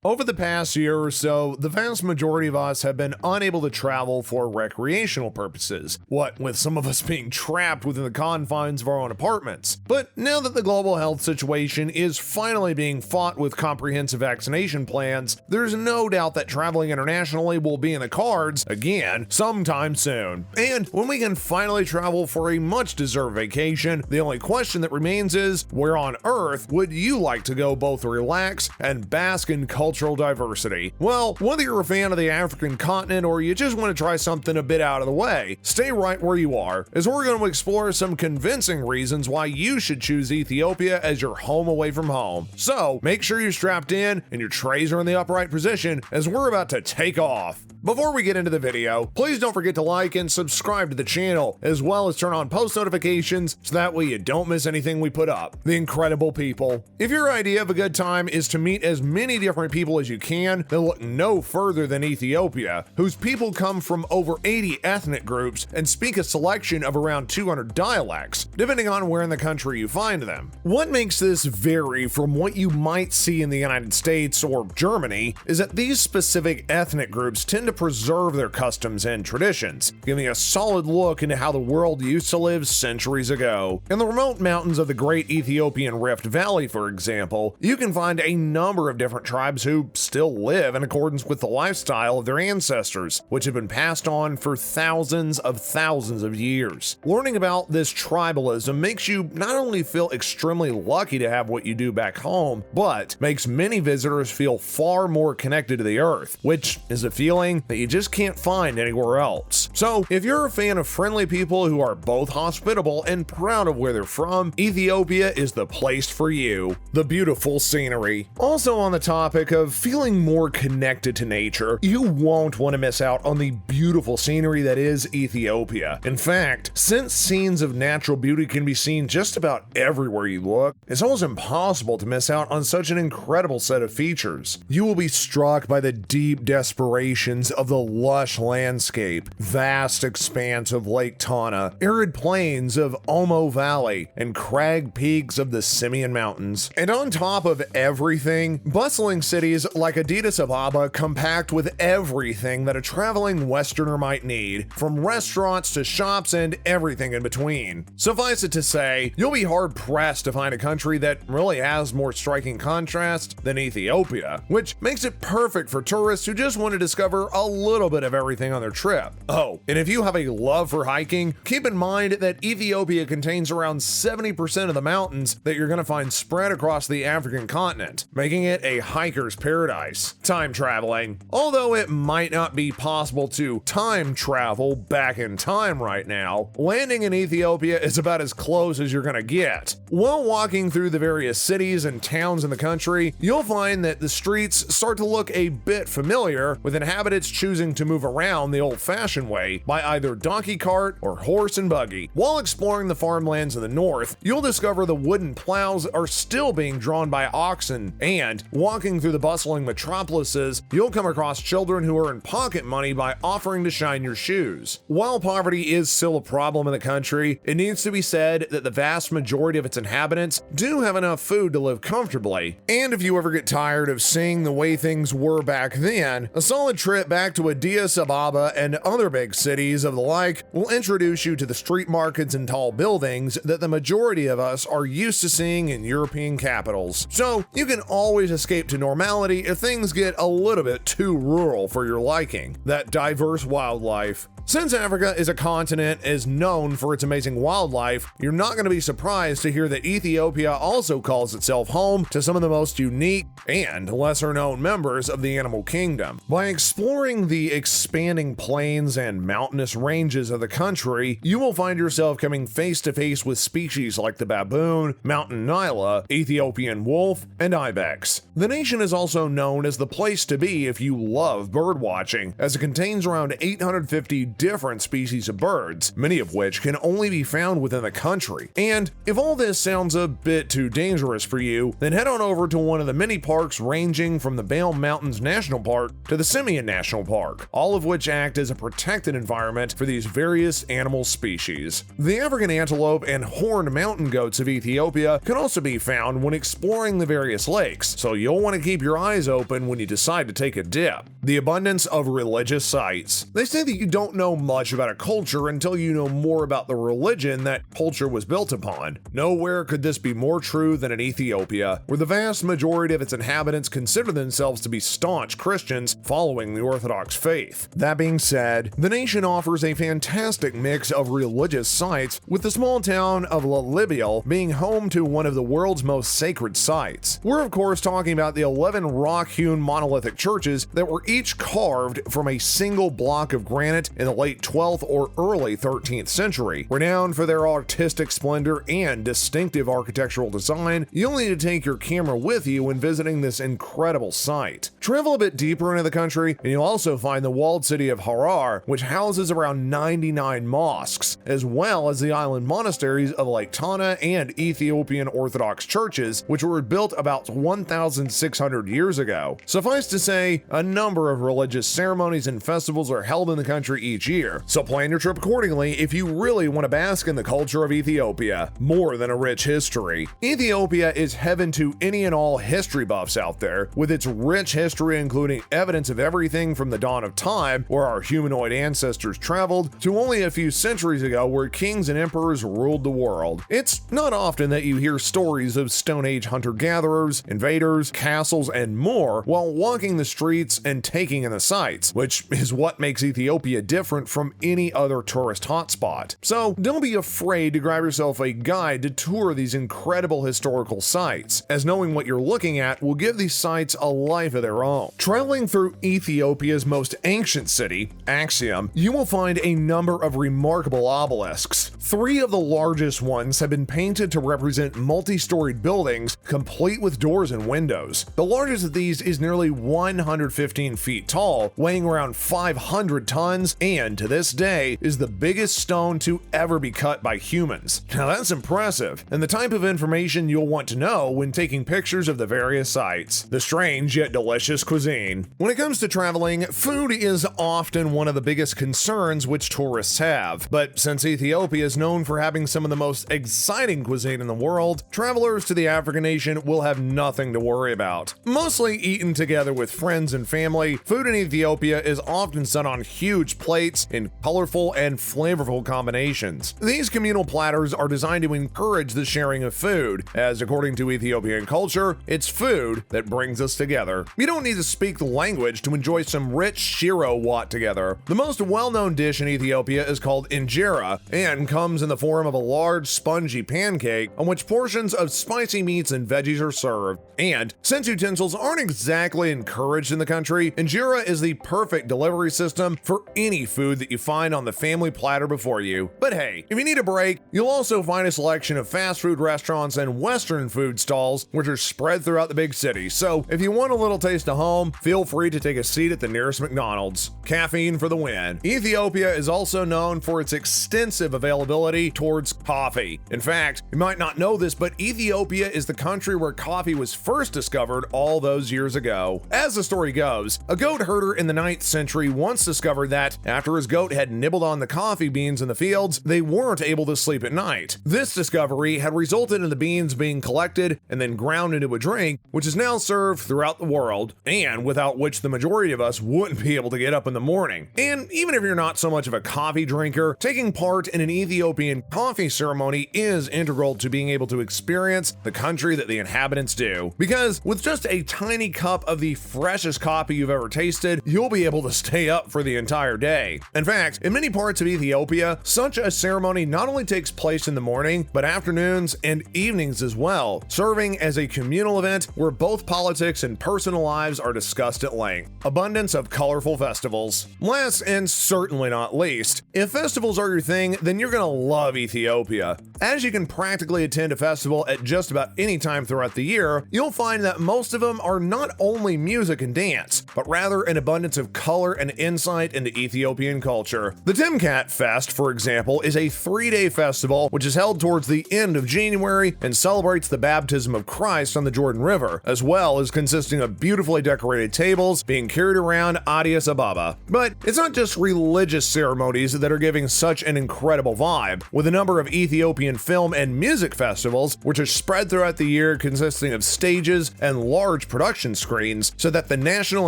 Over the past year or so, the vast majority of us have been unable to travel for recreational purposes, what with some of us being trapped within the confines of our own apartments. But now that the global health situation is finally being fought with comprehensive vaccination plans, there's no doubt that traveling internationally will be in the cards again sometime soon. And when we can finally travel for a much-deserved vacation, the only question that remains is, where on earth would you like to go both relax and bask in cultural diversity? Well, whether you're a fan of the African continent or you just want to try something a bit out of the way, stay right where you are, as we're going to explore some convincing reasons why you should choose Ethiopia as your home away from home. So make sure you're strapped in and your trays are in the upright position as we're about to take off. Before we get into the video, please don't forget to like and subscribe to the channel, as well as turn on post notifications so that way you don't miss anything we put up. The incredible people. If your idea of a good time is to meet as many different people as you can, then look no further than Ethiopia, whose people come from over 80 ethnic groups and speak a selection of around 200 dialects, depending on where in the country you find them. What makes this vary from what you might see in the United States or Germany is that these specific ethnic groups tend to preserve their customs and traditions, giving a solid look into how the world used to live centuries ago. In the remote mountains of the Great Ethiopian Rift Valley, for example, you can find a number of different tribes who still live in accordance with the lifestyle of their ancestors, which have been passed on for thousands of years. Learning about this tribalism makes you not only feel extremely lucky to have what you do back home, but makes many visitors feel far more connected to the earth, which is a feeling that you just can't find anywhere else. So if you're a fan of friendly people who are both hospitable and proud of where they're from, Ethiopia is the place for you. The beautiful scenery. Also on the topic of feeling more connected to nature, you won't want to miss out on the beautiful scenery that is Ethiopia. In fact, since scenes of natural beauty can be seen just about everywhere you look, it's almost impossible to miss out on such an incredible set of features. You will be struck by the deep desperations of the lush landscape, vast expanse of Lake Tana, arid plains of Omo Valley, and crag peaks of the Simeon Mountains. And on top of everything, bustling cities like Addis Ababa compact with everything that a traveling Westerner might need, from restaurants to shops and everything in between. Suffice it to say, you'll be hard-pressed to find a country that really has more striking contrast than Ethiopia, which makes it perfect for tourists who just want to discover a little bit of everything on their trip. Oh, and if you have a love for hiking, keep in mind that Ethiopia contains around 70% of the mountains that you're going to find spread across the African continent, making it a hiker's paradise. Time traveling. Although it might not be possible to time travel back in time right now, landing in Ethiopia is about as close as you're going to get. While walking through the various cities and towns in the country, you'll find that the streets start to look a bit familiar, with inhabitants choosing to move around the old-fashioned way by either donkey cart or horse and buggy. While exploring the farmlands in the north, you'll discover the wooden plows are still being drawn by oxen, and walking through the bustling metropolises, you'll come across children who earn pocket money by offering to shine your shoes. While poverty is still a problem in the country, it needs to be said that the vast majority of its inhabitants do have enough food to live comfortably. And if you ever get tired of seeing the way things were back then, a solid trip back to Addis Ababa and other big cities of the like will introduce you to the street markets and tall buildings that the majority of us are used to seeing in European capitals. So you can always escape to normality if things get a little bit too rural for your liking. That diverse wildlife. Since Africa is a continent is known for its amazing wildlife, you're not going to be surprised to hear that Ethiopia also calls itself home to some of the most unique and lesser-known members of the animal kingdom. By exploring the expanding plains and mountainous ranges of the country, you will find yourself coming face to face with species like the baboon, mountain nyla, Ethiopian wolf, and ibex. The nation is also known as the place to be if you love birdwatching, as it contains around 850 different species of birds, many of which can only be found within the country. And if all this sounds a bit too dangerous for you, then head on over to one of the many parks ranging from the Bale Mountains National Park to the Simeon National Park, all of which act as a protected environment for these various animal species. The African antelope and horned mountain goats of Ethiopia can also be found when exploring the various lakes, so you'll want to keep your eyes open when you decide to take a dip. The abundance of religious sites. They say that you don't know much about a culture until you know more about the religion that culture was built upon. Nowhere could this be more true than in Ethiopia, where the vast majority of its inhabitants consider themselves to be staunch Christians following the Orthodox faith. That being said, the nation offers a fantastic mix of religious sites, with the small town of Libreville being home to one of the world's most sacred sites. We're of course talking about the 11 rock-hewn monolithic churches that were each carved from a single block of granite in the late 12th or early 13th century. Renowned for their artistic splendor and distinctive architectural design, you'll need to take your camera with you when visiting this incredible site. Travel a bit deeper into the country, and you'll also find the walled city of Harar, which houses around 99 mosques, as well as the island monasteries of Lake Tana and Ethiopian Orthodox churches, which were built about 1,600 years ago. Suffice to say, a number of religious ceremonies and festivals are held in the country each year, so plan your trip accordingly if you really want to bask in the culture of Ethiopia. More than a rich history. Ethiopia is heaven to any and all history buffs out there, with its rich history including evidence of everything from the dawn of time, where our humanoid ancestors traveled, to only a few centuries ago where kings and emperors ruled the world. It's not often that you hear stories of Stone Age hunter-gatherers, invaders, castles, and more while walking the streets and taking in the sights, which is what makes Ethiopia different from any other tourist hotspot. So don't be afraid to grab yourself a guide to tour these incredible historical sites, as knowing what you're looking at will give these sites a life of their own. Traveling through Ethiopia's most ancient city, Axiom, you will find a number of remarkable obelisks. 3 of the largest ones have been painted to represent multi-storied buildings, complete with doors and windows. The largest of these is nearly 115 feet tall, weighing around 500 tons, and to this day is the biggest stone to ever be cut by humans. Now that's impressive, and the type of information you'll want to know when taking pictures of the various sites. The strange yet delicious cuisine. When it comes to traveling, food is often one of the biggest concerns which tourists have, but since Ethiopia is known for having some of the most exciting cuisine in the world, travelers to the African nation will have nothing to worry about. Mostly eaten together with friends and family, food in Ethiopia is often set on huge plates in colorful and flavorful combinations. These communal platters are designed to encourage the sharing of food, as according to Ethiopian culture, it's food that brings us together. You don't need to speak the language to enjoy some rich shiro wat together. The most well-known dish in Ethiopia is called injera and comes in the form of a large spongy pancake on which portions of spicy meats and veggies are served. And since utensils aren't exactly encouraged in the country, injera is the perfect delivery system for any food that you find on the family platter before you. But hey, if you need a break, you'll also find a selection of fast food restaurants and Western food stalls which are spread throughout the big city. So if you want a little taste of home, feel free to take a seat at the nearest McDonald's. Caffeine for the win. Ethiopia is also known for its extensive availability towards coffee. In fact, you might not know this, but Ethiopia is the country where coffee was first discovered all those years ago. As the story goes, a goat herder in the 9th century once discovered that after his goat had nibbled on the coffee beans in the fields, they weren't able to sleep at night. This discovery had resulted in the beans being collected and then ground into a drink, which is now served throughout the world, and without which the majority of us wouldn't be able to get up in the morning. And even if you're not so much of a coffee drinker, taking part in an Ethiopian coffee ceremony is integral to being able to experience the country that the inhabitants do. Because with just a tiny cup of the freshest coffee you've ever tasted, you'll be able to stay up for the entire day. In fact, in many parts of Ethiopia, such a ceremony not only takes place in the morning, but afternoons and evenings as well, serving as a communal event where both politics and personal lives are discussed at length. Abundance of colorful festivals. Last and certainly not least, if festivals are your thing, then you're gonna love Ethiopia. As you can practically attend a festival at just about any time throughout the year, you'll find that most of them are not only music and dance, but but rather an abundance of color and insight into Ethiopian culture. The Timkat Fest, for example, is a 3-day festival which is held towards the end of January and celebrates the baptism of Christ on the Jordan River, as well as consisting of beautifully decorated tables being carried around Addis Ababa. But it's not just religious ceremonies that are giving such an incredible vibe, with a number of Ethiopian film and music festivals which are spread throughout the year, consisting of stages and large production screens so that the national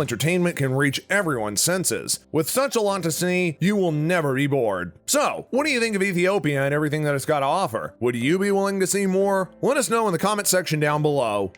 entertainment can reach everyone's senses. With such a lot to see, you will never be bored. So, what do you think of Ethiopia and everything that it's got to offer? Would you be willing to see more? Let us know in the comment section down below.